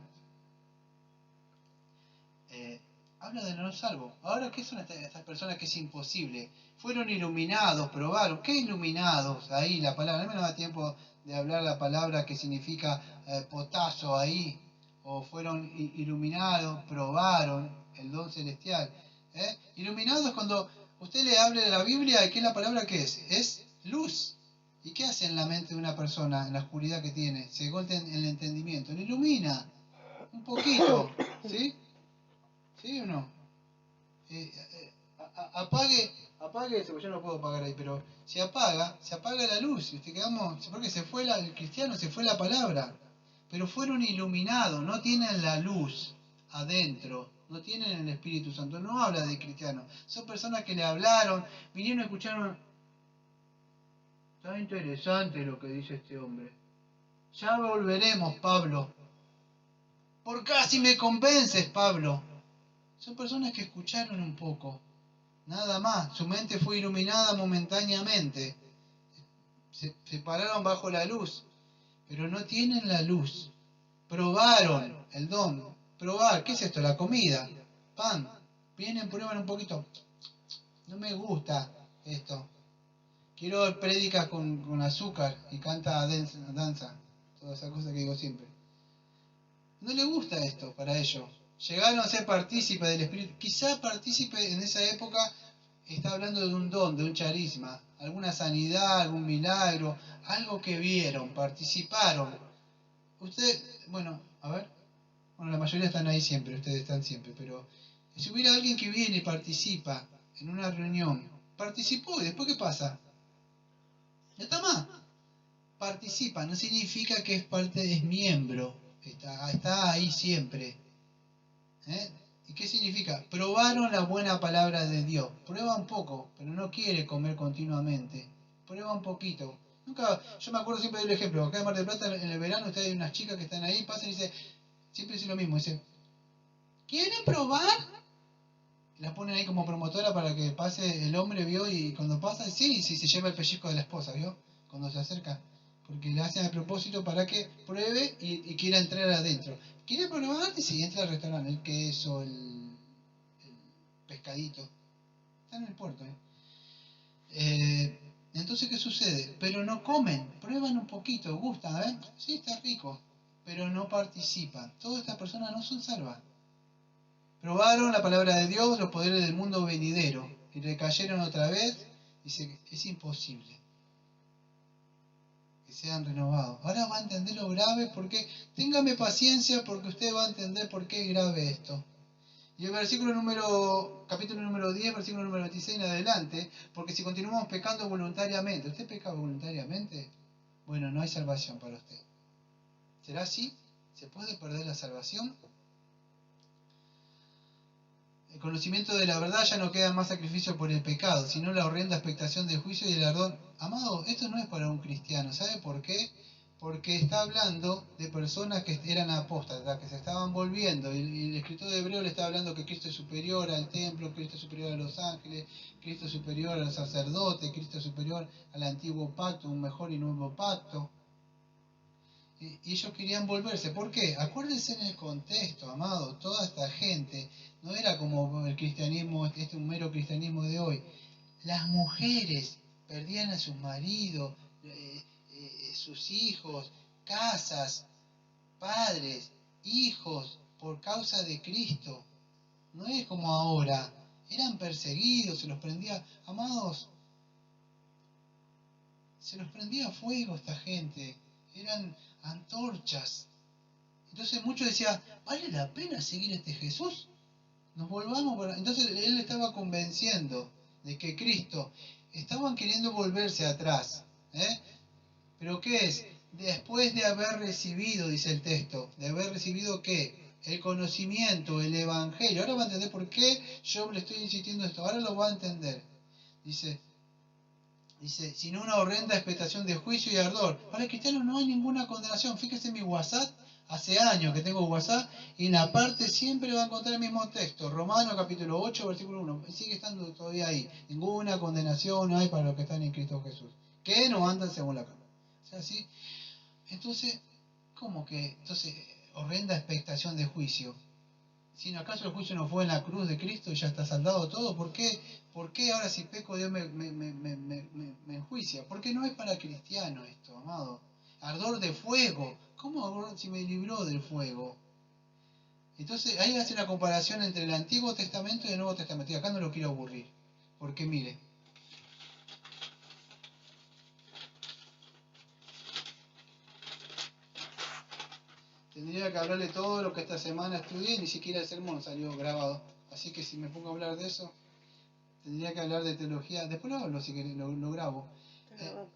Habla de no salvo. Ahora, ¿qué son estas personas que es imposible? Fueron iluminados, probaron. ¿Qué iluminados? Ahí la palabra, no me da tiempo de hablar la palabra que significa potazo ahí. O fueron iluminados, probaron el don celestial. Iluminados cuando Usted le habla de la Biblia y ¿qué es la palabra que es? Es luz. ¿Y qué hace en la mente de una persona, en la oscuridad que tiene? Se golpea en el entendimiento, le ilumina un poquito, ¿sí? ¿Sí o no? Apague eso, porque yo no puedo apagar ahí, pero se apaga la luz, ¿viste? Quedamos, porque el cristiano, se fue la palabra, pero fueron iluminados, no tienen la luz adentro, no tienen el Espíritu Santo, no habla de cristianos, son personas que le hablaron, vinieron y escucharon, está interesante lo que dice este hombre, ya volveremos, Pablo, por casi me convences, Pablo. Son personas que escucharon un poco, nada más. Su mente fue iluminada momentáneamente. Se pararon bajo la luz, pero no tienen la luz. Probaron el don. Probar, ¿qué es esto? La comida. Pan. Vienen, prueban un poquito. No me gusta esto. Quiero prédicas con azúcar y canta danza. Toda esa cosa que digo siempre. No le gusta esto para ellos. Llegaron a ser partícipes del Espíritu. Quizá partícipe en esa época está hablando de un don, de un charisma, alguna sanidad, algún milagro, algo que vieron, participaron. Usted, bueno, a ver, bueno, la mayoría están ahí siempre, ustedes están siempre, pero si hubiera alguien que viene y participa en una reunión, participó y después ¿qué pasa? Ya está más. Participa, no significa que es parte, es miembro, está ahí siempre. ¿Eh? ¿Y qué significa? Probaron la buena palabra de Dios. Prueba un poco, pero no quiere comer continuamente. Prueba un poquito. Nunca, yo me acuerdo siempre del ejemplo. Acá en Mar del Plata, en el verano, ustedes hay unas chicas que están ahí, pasan y dicen, siempre dice lo mismo, dice, ¿quieren probar? La ponen ahí como promotora para que pase el hombre, ¿vio? Y cuando pasa, sí, se lleva el pellizco de la esposa, ¿vio? Cuando se acerca. Porque le hacen a propósito para que pruebe y quiera entrar adentro. ¿Quiere probar? Y sí, entra al restaurante, el queso, el pescadito. Está en el puerto, entonces, ¿qué sucede? Pero no comen, prueban un poquito, gustan, ¿eh? Sí, está rico, pero no participan. Todas estas personas no son salvas. Probaron la palabra de Dios, los poderes del mundo venidero, y recayeron otra vez. Dice, es imposible que sean renovados. Ahora va a entender lo grave, porque téngame paciencia, porque usted va a entender por qué es grave esto. Y el capítulo número 10, versículo número 26 en adelante, porque si continuamos pecando voluntariamente, ¿usted peca voluntariamente? Bueno, no hay salvación para usted. ¿Será así? ¿Se puede perder la salvación? El conocimiento de la verdad ya no queda más sacrificio por el pecado, sino la horrenda expectación del juicio y el ardor. Amado, esto no es para un cristiano. ¿Sabe por qué? Porque está hablando de personas que eran apóstatas, que se estaban volviendo. Y el escritor de Hebreo le está hablando que Cristo es superior al templo, Cristo es superior a los ángeles, Cristo es superior a los sacerdotes, Cristo es superior al antiguo pacto, un mejor y nuevo pacto. Y ellos querían volverse. ¿Por qué? Acuérdense en el contexto, amado. Toda esta gente no era como el cristianismo, un mero cristianismo de hoy. Las mujeres perdían a sus maridos, sus hijos, casas, padres, hijos, por causa de Cristo. No es como ahora. Eran perseguidos, se los prendía, amados, se los prendía a fuego esta gente. Eran antorchas. Entonces muchos decían, ¿vale la pena seguir a este Jesús? Nos volvamos para... Entonces él estaba convenciendo de que Cristo, estaban queriendo volverse atrás. ¿Pero qué es? Después de haber recibido, dice el texto, de haber recibido ¿qué? El conocimiento, el evangelio. Ahora va a entender por qué yo le estoy insistiendo esto. Ahora lo va a entender. Dice, sin una horrenda expectación de juicio y ardor. Para el cristiano no hay ninguna condenación. Fíjese en mi WhatsApp, hace años que tengo WhatsApp, y en la parte siempre va a encontrar el mismo texto. Romanos capítulo 8, versículo 1. Sigue estando todavía ahí. Ninguna condenación hay para los que están en Cristo Jesús. Que no andan según la carne. O sea, ¿sí? Entonces, ¿cómo que? Entonces, horrenda expectación de juicio. Si no, ¿acaso el juicio no fue en la cruz de Cristo y ya está saldado todo? ¿Por qué ahora si peco Dios me enjuicia? Porque no es para cristiano esto, amado. Ardor de fuego. ¿Cómo si me libró del fuego? Entonces ahí hace una comparación entre el Antiguo Testamento y el Nuevo Testamento. Y acá no lo quiero aburrir. Porque mire, tendría que hablarle todo lo que esta semana estudié, ni siquiera el sermón salió grabado. Así que si me pongo a hablar de eso, tendría que hablar de teología. Después lo hablo, si querés, lo grabo. Está grabando.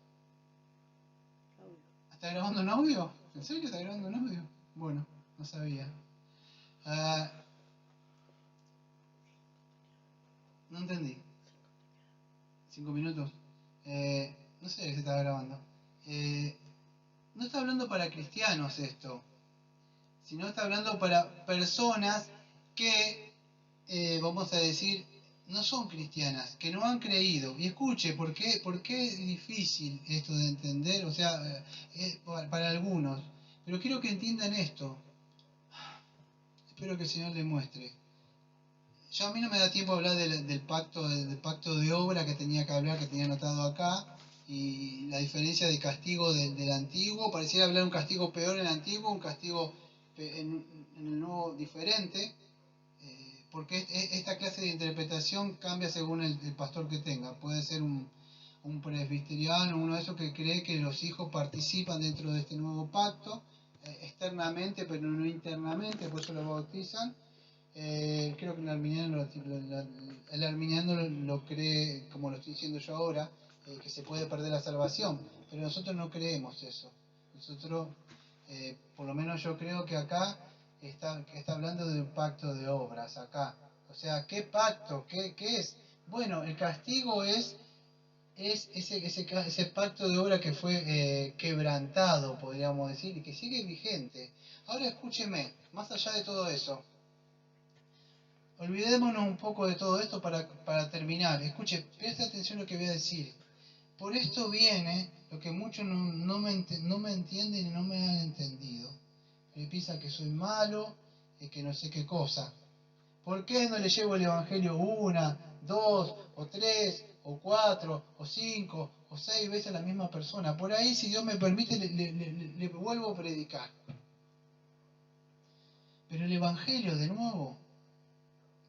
Audio. ¿Está grabando un audio? ¿En serio está grabando un audio? Bueno, no sabía. No entendí. 5 minutos. No sé si se está grabando. No está hablando para cristianos esto, sino está hablando para personas que, vamos a decir, no son cristianas, que no han creído. Y escuche, ¿por qué es difícil esto de entender? O sea, para algunos. Pero quiero que entiendan esto. Espero que el Señor les muestre. Ya a mí no me da tiempo de hablar del pacto de obra que tenía que hablar, que tenía anotado acá, y la diferencia de castigo del antiguo. Pareciera hablar un castigo peor en el antiguo, un castigo en el nuevo diferente, porque esta clase de interpretación cambia según el pastor que tenga. Puede ser un presbiteriano, uno de esos que cree que los hijos participan dentro de este nuevo pacto, externamente pero no internamente, por eso lo bautizan. Creo que el arminiano lo cree, como lo estoy diciendo yo ahora, que se puede perder la salvación, pero nosotros no creemos eso. Nosotros, por lo menos yo creo que acá está hablando de un pacto de obras, acá. O sea, ¿qué pacto? ¿Qué es? Bueno, el castigo es ese pacto de obra que fue quebrantado, podríamos decir, y que sigue vigente. Ahora escúcheme, más allá de todo eso, olvidémonos un poco de todo esto para terminar. Escuche, presta atención a lo que voy a decir. Por esto viene lo que muchos no me entienden y no me han entendido. Me piensan que soy malo y que no sé qué cosa. ¿Por qué no le llevo el Evangelio 1, 2, o 3, o 4, o 5, o 6 veces a la misma persona? Por ahí, si Dios me permite, le vuelvo a predicar. Pero el Evangelio, de nuevo,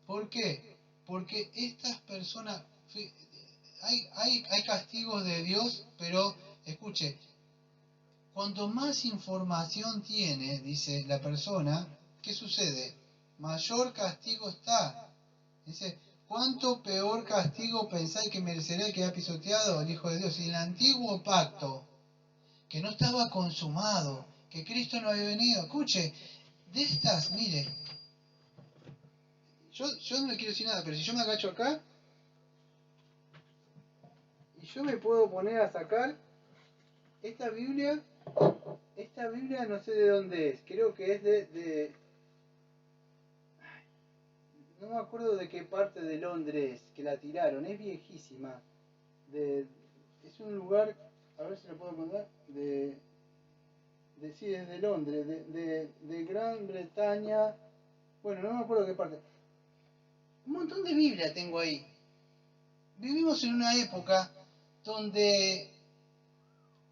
¿por qué? Porque estas personas, hay castigos de Dios, pero escuche, cuanto más información tiene, dice la persona, ¿qué sucede? Mayor castigo está. Dice, ¿cuánto peor castigo pensáis que merecerá el que ha pisoteado al Hijo de Dios? Y el antiguo pacto, que no estaba consumado, que Cristo no había venido. Escuche, de estas, mire, yo no le quiero decir nada, pero si yo me agacho acá, y yo me puedo poner a sacar esta Biblia no sé de dónde es, creo que es no me acuerdo de qué parte de Londres que la tiraron, es viejísima. Es un lugar, a ver si lo puedo encontrar, sí, es de Londres, de Gran Bretaña, bueno, no me acuerdo qué parte. Un montón de Biblia tengo ahí. Vivimos en una época donde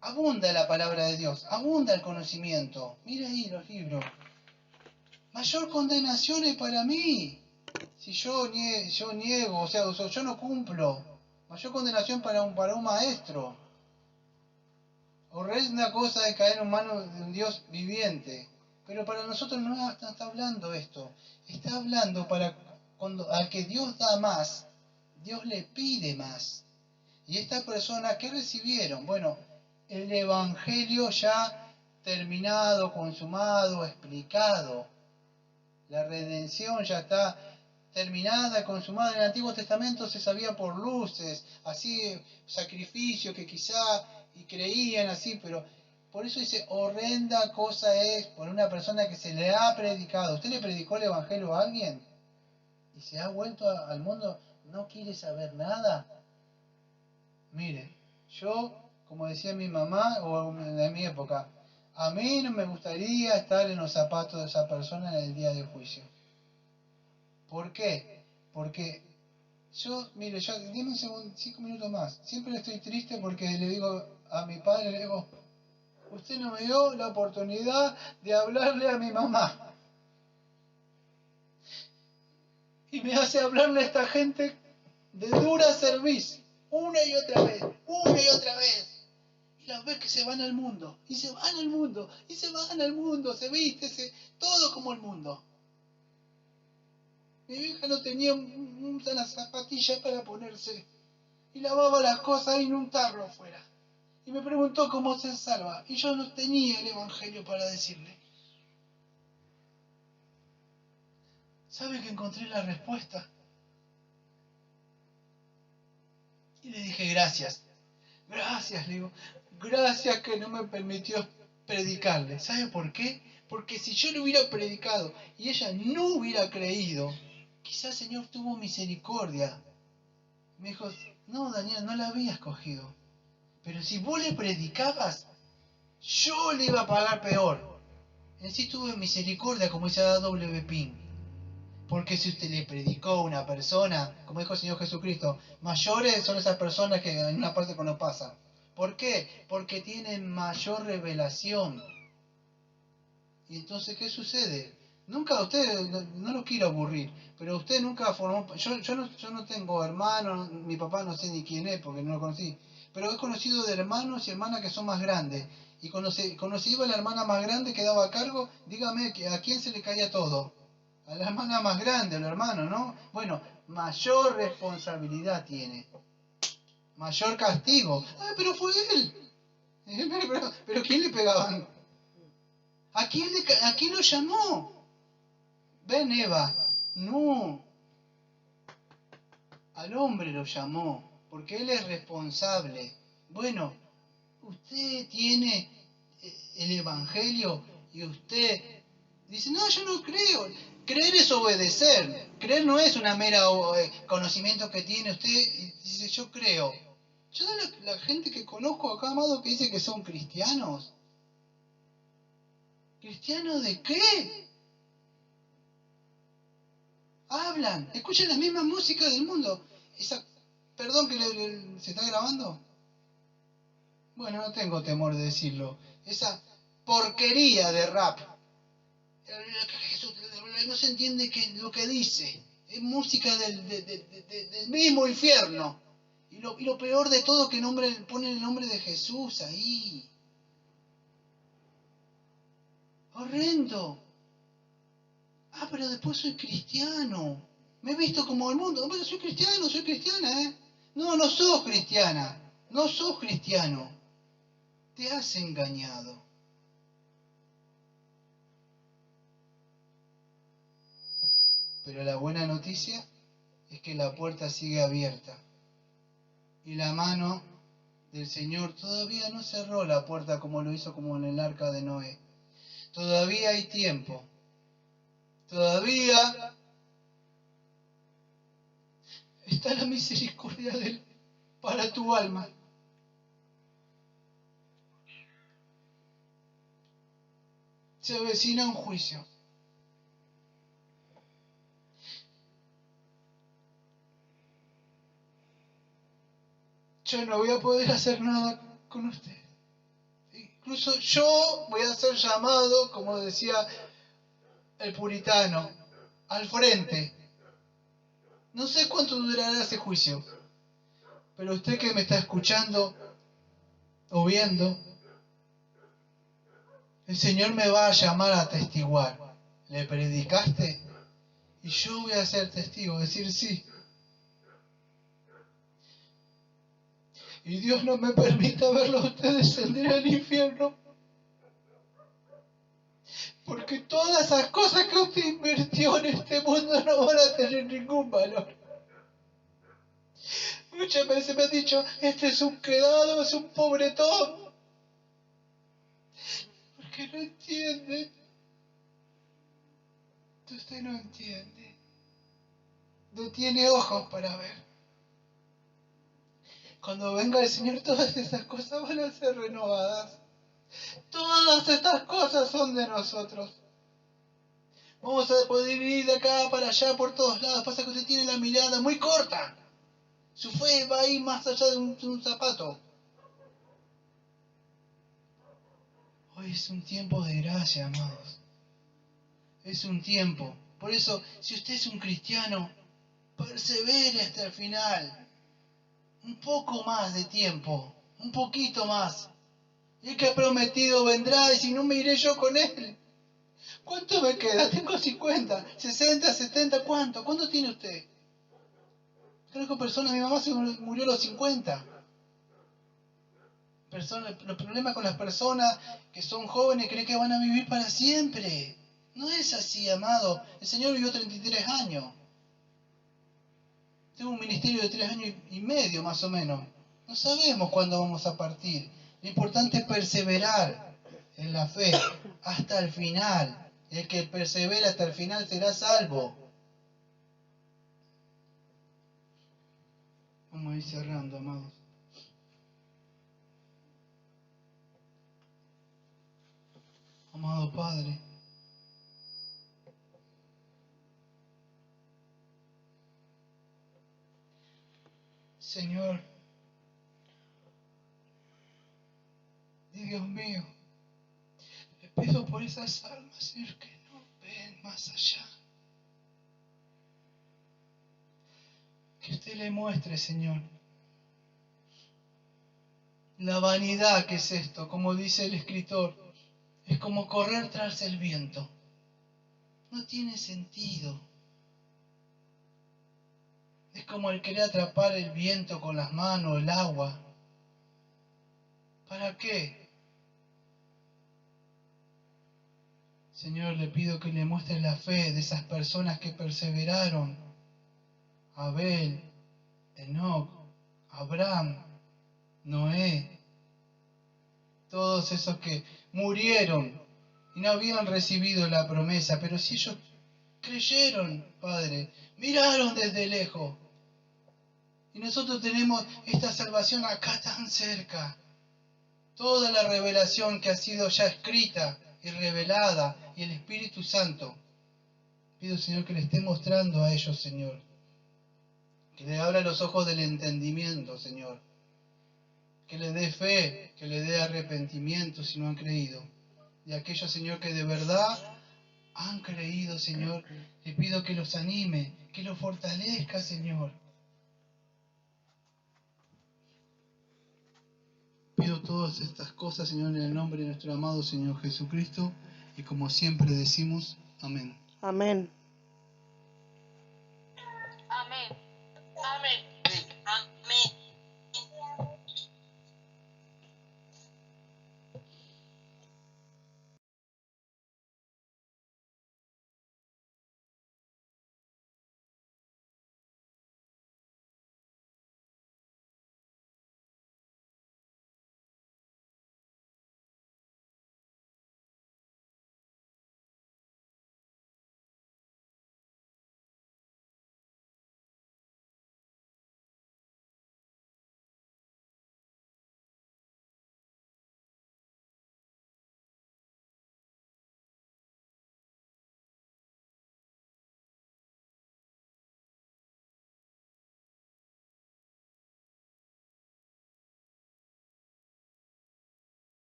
abunda la palabra de Dios, abunda el conocimiento. Mira ahí los libros. Mayor condenación es para mí. Si yo niego, o sea, yo no cumplo. Mayor condenación para un maestro. Horrenda cosa es caer en manos de un Dios viviente. Pero para nosotros no está hablando esto. Está hablando para cuando al que Dios da más, Dios le pide más. Y estas personas, ¿qué recibieron? Bueno, el Evangelio ya terminado, consumado, explicado. La redención ya está terminada, consumada. En el Antiguo Testamento se sabía por luces, así, sacrificio que quizá, y creían así, pero por eso dice, horrenda cosa es por una persona que se le ha predicado. ¿Usted le predicó el Evangelio a alguien? Y se ha vuelto al mundo, no quiere saber nada. Mire, yo, como decía mi mamá, o en mi época, a mí no me gustaría estar en los zapatos de esa persona en el día del juicio. ¿Por qué? Porque mire, dime un segundo, 5 minutos más. Siempre estoy triste porque le digo a mi padre, le digo, usted no me dio la oportunidad de hablarle a mi mamá. Y me hace hablarle a esta gente de dura cerviz, una y otra vez, una y otra vez. Y las ves que se van al mundo, y se van al mundo, y se van al mundo, se viste, todo como el mundo. Mi vieja no tenía una zapatilla para ponerse, y lavaba las cosas ahí en un tarro afuera. Y me preguntó cómo se salva, y yo no tenía el evangelio para decirle. ¿Sabe que encontré la respuesta? Y le dije, gracias. Gracias, le digo. Gracias que no me permitió predicarle. ¿Sabe por qué? Porque si yo le hubiera predicado y ella no hubiera creído, quizás el Señor tuvo misericordia. Me dijo, no, Daniel, no la había escogido. Pero si vos le predicabas, yo le iba a pagar peor. En sí tuve misericordia, como dice W. Pink. Porque si usted le predicó a una persona, como dijo el Señor Jesucristo, mayores son esas personas que en una parte cuando pasan. ¿Por qué? Porque tienen mayor revelación. Y entonces, ¿qué sucede? Nunca, usted, no lo quiero aburrir, pero usted nunca formó... Yo no tengo hermanos, mi papá no sé ni quién es porque no lo conocí, pero he conocido de hermanos y hermanas que son más grandes. Y cuando se iba la hermana más grande que daba a cargo, dígame a quién se le caía todo. A la hermana más grande, al hermano, ¿no? Bueno, mayor responsabilidad tiene. Mayor castigo. Ah, pero fue él. Pero ¿quién le pegaban? ¿A quién lo llamó? Ven, Eva. No. Al hombre lo llamó, porque él es responsable. Bueno, usted tiene el Evangelio y usted dice, no, yo no creo. Creer es obedecer. Creer no es una mera conocimiento que tiene usted y dice, yo creo. Yo la gente que conozco acá, amado, que dice que son cristianos. ¿Cristianos de qué? Hablan, escuchan la misma música del mundo. Perdón que se está grabando. Bueno, no tengo temor de decirlo. Esa porquería de rap. No se entiende lo que dice. Es música del mismo infierno. Y lo peor de todo que ponen el nombre de Jesús ahí. Horrendo. Ah, pero después soy cristiano. Me he visto como el mundo. Pero soy cristiano, soy cristiana, ¿eh? No, no sos cristiana. No sos cristiano. Te has engañado. Pero la buena noticia es que la puerta sigue abierta. Y la mano del Señor todavía no cerró la puerta como lo hizo como en el arca de Noé. Todavía hay tiempo. Todavía está la misericordia de Él para tu alma. Se avecina un juicio. Yo no voy a poder hacer nada con usted. Incluso yo voy a ser llamado, como decía el puritano, al frente. No sé cuánto durará ese juicio, pero usted que me está escuchando o viendo, el Señor me va a llamar a testiguar. ¿Le predicaste? Y yo voy a ser testigo, decir sí. Y Dios no me permita verlo a usted descender al infierno. Porque todas esas cosas que usted invirtió en este mundo no van a tener ningún valor. Muchas veces me han dicho, este es un quedado, es un pobretón. Porque no entiende. Usted no entiende. No tiene ojos para ver. Cuando venga el Señor, todas esas cosas van a ser renovadas. Todas estas cosas son de nosotros. Vamos a poder ir de acá para allá por todos lados. Pasa que usted tiene la mirada muy corta. Su fe va a ir más allá de un zapato. Hoy es un tiempo de gracia, amados. Es un tiempo. Por eso, si usted es un cristiano, persevere hasta el final. Un poco más de tiempo, un poquito más. El que ha prometido vendrá y si no me iré yo con él. ¿Cuánto me queda? Tengo 50, 60, 70, ¿cuánto? ¿Cuánto tiene usted? Conozco personas, mi mamá se murió a los 50. Los problemas con las personas que son jóvenes creen que van a vivir para siempre. No es así, amado. El Señor vivió 33 años. Tengo un ministerio de 3 años y medio más o menos. No sabemos cuándo vamos a partir. Lo importante es perseverar en la fe hasta el final. El que persevera hasta el final será salvo. Vamos a ir cerrando, amados. Amado Padre, Señor, Dios mío, le pido por esas almas, Señor, que no ven más allá. Que usted le muestre, Señor, la vanidad que es esto, como dice el escritor, es como correr tras el viento. No tiene sentido. Es como el querer atrapar el viento con las manos, el agua. ¿Para qué? Señor, le pido que le muestres la fe de esas personas que perseveraron. Abel, Enoc, Abraham, Noé, todos esos que murieron y no habían recibido la promesa, pero si ellos creyeron, Padre, miraron desde lejos. Y nosotros tenemos esta salvación acá tan cerca. Toda la revelación que ha sido ya escrita y revelada, y el Espíritu Santo. Pido, Señor, que le esté mostrando a ellos, Señor. Que le abra los ojos del entendimiento, Señor. Que le dé fe, que le dé arrepentimiento si no han creído. Y aquellos, Señor, que de verdad han creído, Señor, le pido que los anime, que los fortalezca, Señor. Pido todas estas cosas, Señor, en el nombre de nuestro amado Señor Jesucristo, y como siempre decimos, amén. Amén.